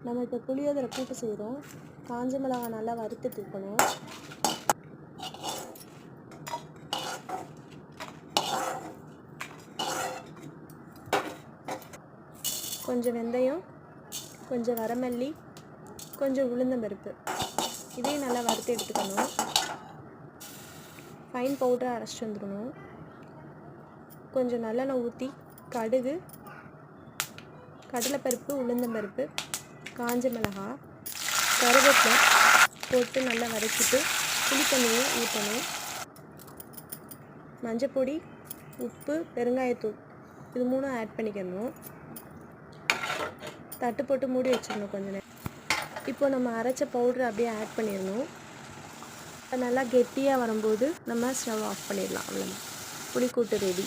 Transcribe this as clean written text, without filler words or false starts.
நம்ம இப்போ புளியோதரை கூட்டு செய்கிறோம். காஞ்ச மிளகாய் நல்லா வறுத்து தூக்கணும். கொஞ்சம் வெந்தயம், கொஞ்சம் வரமல்லி, கொஞ்சம் உளுந்தம்பருப்பு இதையும் நல்லா வறுத்து எடுத்துக்கணும். ஃபைன் பவுடராக அரைச்சிட்டு வந்துடணும். கொஞ்சம் நல்லெண்ணெய் ஊற்றி கடுகு, கடலைப்பருப்பு, உளுந்தம்பருப்பு, காஞ்ச மிளகாய், கருவேப்பிலை போட்டு நல்லா வதக்கிட்டு புளித்தண்ணியை ஊற்றணும். மஞ்சப்பொடி, உப்பு, பெருங்காயத்தூள் இது மூணும் ஆட் பண்ணிக்கணும். தட்டு போட்டு மூடி வச்சிடணும் கொஞ்ச நேரம். இப்போ நம்ம அரைச்ச பவுட்ரு அப்படியே ஆட் பண்ணிடணும். நல்லா கெட்டியாக வரும்போது நம்ம ஸ்டவ் ஆஃப் பண்ணிடலாம். அவ்வளோதான், புளிக்கூட்டு ரெடி.